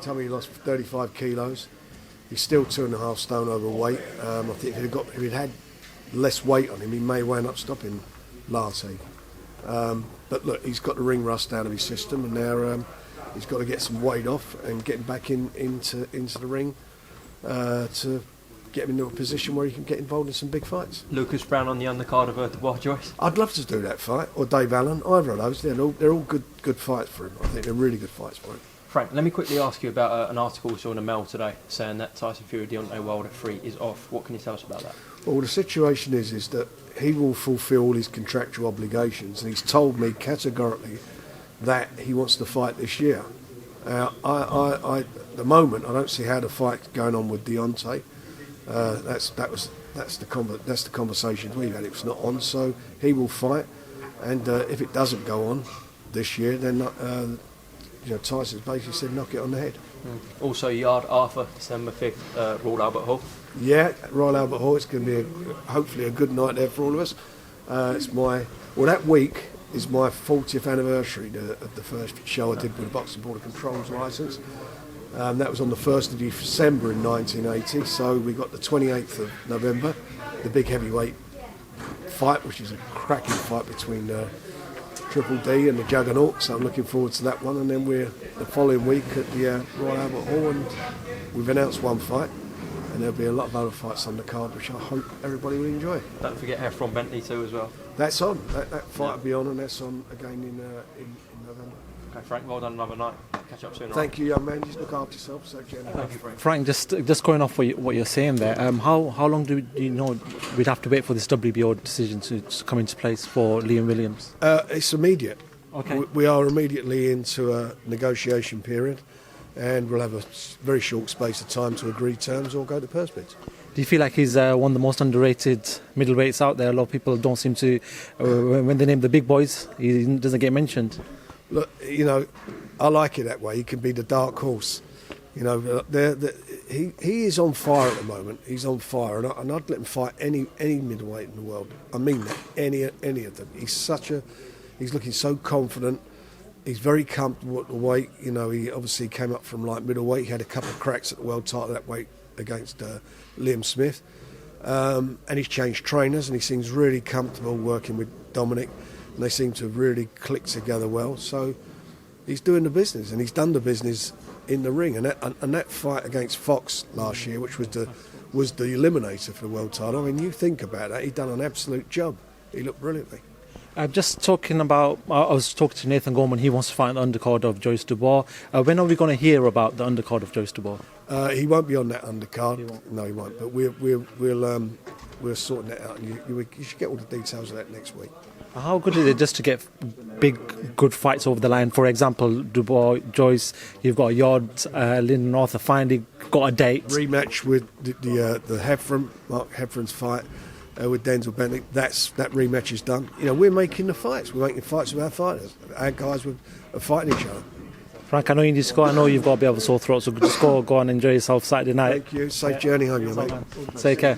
told me he lost 35 kilos. He's still 2.5 stone overweight. I think if he'd had less weight on him, he may wind up stopping Lyndon. But look, he's got the ring rust out of his system, and now he's got to get some weight off and get him back into the ring to get him into a position where he can get involved in some big fights. Lucas Browne on the undercard of Dubois Joyce. I'd love to do that fight, or Dave Allen, either of those. They're all good fights for him. I think they're really good fights for him. Frank, let me quickly ask you about an article we saw in the Mail today saying that Tyson Fury Deontay Wilder 3 is off. What can you tell us about that? Well, the situation is that he will fulfil all his contractual obligations, and he's told me categorically that he wants to fight this year. At the moment, I don't see how the fight's going on with Deontay. That's the conversations we've had. It's not on, so he will fight, and if it doesn't go on this year, then Tyson's basically said knock it on the head. Also, Yarde Arthur, December 5th, Royal Albert Hall. Yeah, Royal Albert Hall. It's going to be hopefully a good night there for all of us. That week is my 40th anniversary of the first show I did with the Boxing Board of Control's licence. That was on the 1st of December in 1980, so we got the 28th of November, the big heavyweight fight, which is a cracking fight between Triple D and the Juggernaut, so I'm looking forward to that one. And then we're the following week at the Royal Albert Hall, and we've announced one fight, and there'll be a lot of other fights on the card, which I hope everybody will enjoy. Don't forget Heffron Bentley too as well. That's on. That fight will be on, and that's on again in November. Okay, Frank, well done another night. Catch up soon. Thank you, young man. Just look after yourself. So Thank you, Frank, just going off what you're saying there, how long do you know we'd have to wait for this WBO decision to come into place for Liam Williams? It's immediate. Okay. We are immediately into a negotiation period, and we'll have a very short space of time to agree terms or go to purse bids. Do you feel like he's one of the most underrated middleweights out there? A lot of people don't seem to, when they name the big boys, he doesn't get mentioned. Look, I like it that way. He can be the dark horse. He is on fire at the moment. He's on fire, and I'd let him fight any middleweight in the world. I mean that, any of them. He's looking so confident. He's very comfortable at the weight. He obviously came up from light middleweight. He had a couple of cracks at the world title that weight against Liam Smith, and he's changed trainers, and he seems really comfortable working with Dominic. And they seem to have really clicked together well. So he's doing the business, and he's done the business in the ring. And that fight against Fox last year, which was the eliminator for the world title. I mean, you think about that, he'd done an absolute job. He looked brilliantly. Just talking about, I was talking to Nathan Gorman. He wants to fight the undercard of Joyce Dubois. When are we going to hear about the undercard of Joyce Dubois? He won't be on that undercard. He won't. No, he won't. But we're sorting that out, and you should get all the details of that next week. How good is it just to get good fights over the line? For example, Dubois, Joyce, you've got Yarde, Lyndon, Arthur finally got a date. Rematch with the Heffron, Mark Heffron's fight with Denzel Bentley. That rematch is done. We're making the fights. We're making fights with our fighters. Our guys are fighting each other. Frank, I know you need to go. I know you've got a bit of a sore throat, so just go and enjoy yourself Saturday night. Thank you. Safe journey home, mate. Take care.